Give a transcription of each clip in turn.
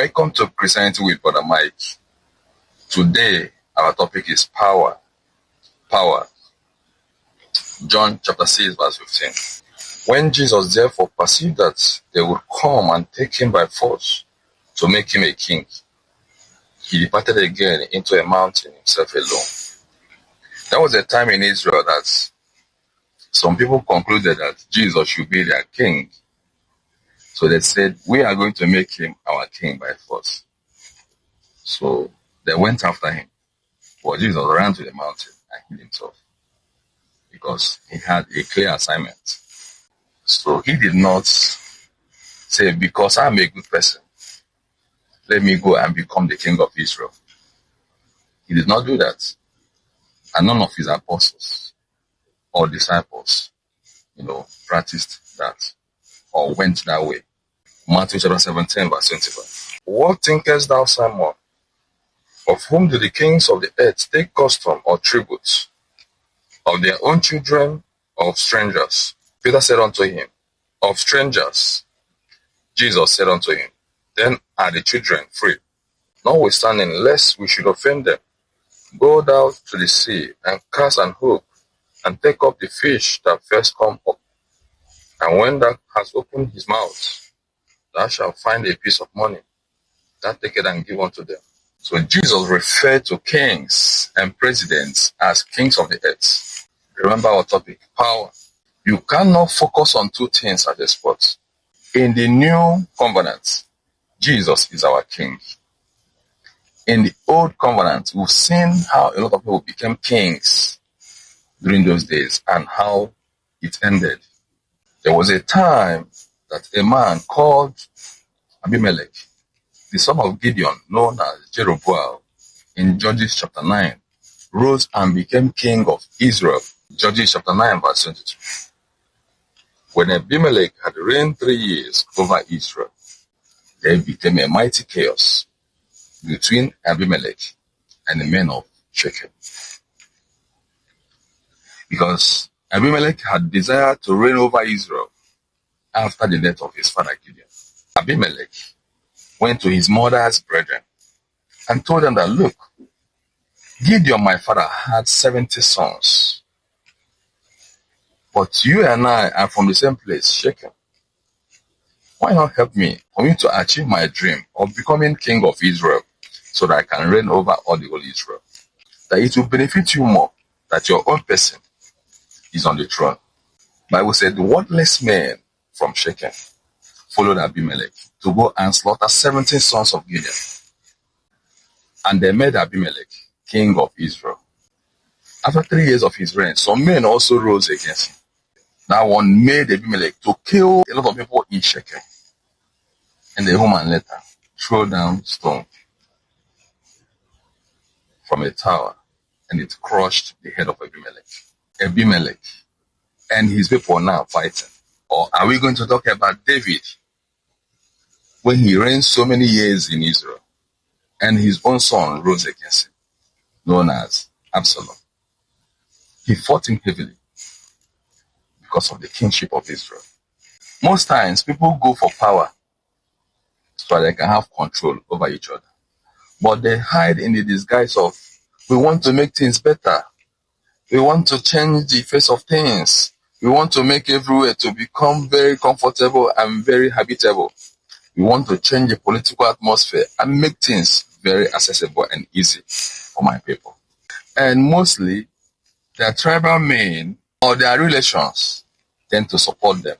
Welcome to Christianity with Brother Mike. Today, our topic is power. Power. John chapter 6, verse 15. When Jesus therefore perceived that they would come and take him by force to make him a king, he departed again into a mountain himself alone. There was a time in Israel that some people concluded that Jesus should be their king. So they said, we are going to make him our king by force. So they went after him. But Jesus ran to the mountain and hid himself because he had a clear assignment. So he did not say, because I'm a good person, let me go and become the king of Israel. He did not do that. And none of his apostles or disciples, practiced that or went that way. Matthew chapter 17, verse 25. What thinkest thou, Simon? Of whom do the kings of the earth take custom or tribute? Of their own children or of strangers? Peter said unto him, of strangers. Jesus said unto him, then are the children free. Notwithstanding, lest we should offend them, go down to the sea and cast an hook, and take up the fish that first come up. And when thou hast opened his mouth, thou shalt find a piece of money. That take it and give unto them. So Jesus referred to kings and presidents as kings of the earth. Remember our topic, power. You cannot focus on two things at a spot. In the new covenant, Jesus is our king. In the old covenant, we've seen how a lot of people became kings during those days and how it ended. There was a time that a man called Abimelech, the son of Gideon, known as Jeroboam, in Judges chapter 9, rose and became king of Israel. Judges chapter 9, verse 22. When Abimelech had reigned 3 years over Israel, there became a mighty chaos between Abimelech and the men of Shechem. Because Abimelech had desired to reign over Israel after the death of his father Gideon. Abimelech went to his mother's brethren and told them that, look, Gideon, my father, had 70 sons. But you and I are from the same place, Shechem. Why not help me for me to achieve my dream of becoming king of Israel so that I can reign over all the whole Israel? That it will benefit you more that your own person is on the throne. Bible said the worthless men from Shechem followed Abimelech to go and slaughter 17 sons of Gideon. And they made Abimelech king of Israel. After 3 years of his reign, some men also rose against him. That one made Abimelech to kill a lot of people in Shechem. And the woman later threw down stone from a tower, and it crushed the head of Abimelech. Abimelech and his people now fighting. Or are we going to talk about David when he reigned so many years in Israel and his own son rose against him, known as Absalom? He fought him heavily because of the kingship of Israel. Most times people go for power so they can have control over each other. But they hide in the disguise of, we want to make things better. We want to change the face of things. We want to make everywhere to become very comfortable and very habitable. We want to change the political atmosphere and make things very accessible and easy for my people. And mostly, their tribal men or their relations tend to support them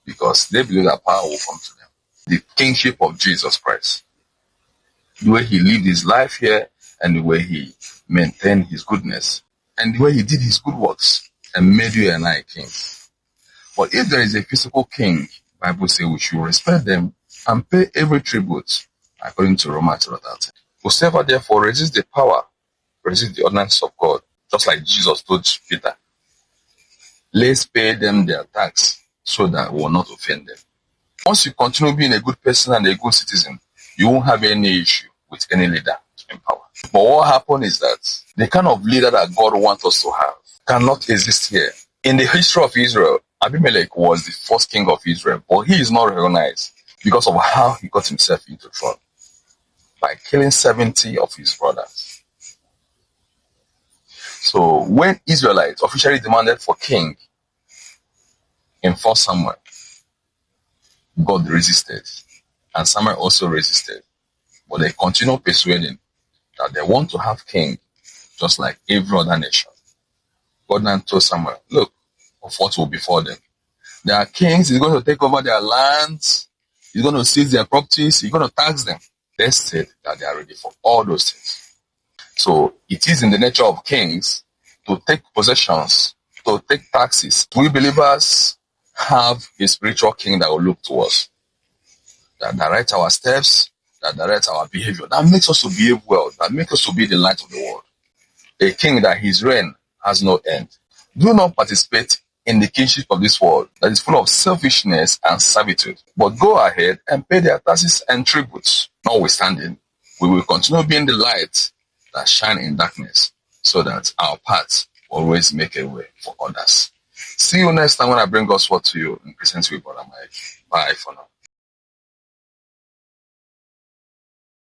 because they believe that power will come to them. The kingship of Jesus Christ. The way he lived his life here and the way he maintained his goodness and the way he did his good works and made you and I kings. But if there is a physical king, the Bible says we should respect them and pay every tribute according to Romans 13. Whosoever therefore resists the power, resists the ordinance of God, just like Jesus told Peter. Let's pay them their tax so that we will not offend them. Once you continue being a good person and a good citizen, you won't have any issue with any leader in power. But what happened is that the kind of leader that God wants us to have cannot exist here. In the history of Israel, Abimelech was the first king of Israel, but he is not recognized because of how he got himself into throne. by killing 70 of his brothers. So when Israelites officially demanded for king in 1 Samuel, God resisted, and Samuel also resisted. But they continue persuading that they want to have king just like every other nation. God now told Samuel, look, of what will befall them. There are kings, he's going to take over their lands, he's going to seize their properties, he's going to tax them. They said that they are ready for all those things. So it is in the nature of kings to take possessions, to take taxes. We believers have a spiritual king that will look to us, that directs our steps, that directs our behavior, that makes us to behave well, that makes us to be the light of the world. A king that his reign has no end. Do not participate in the kingship of this world that is full of selfishness and servitude, but go ahead and pay their taxes and tributes. Notwithstanding, we will continue being the light that shine in darkness, so that our paths always make a way for others. See you next time when I bring God's word to you in presence with Brother Mike. Bye for now.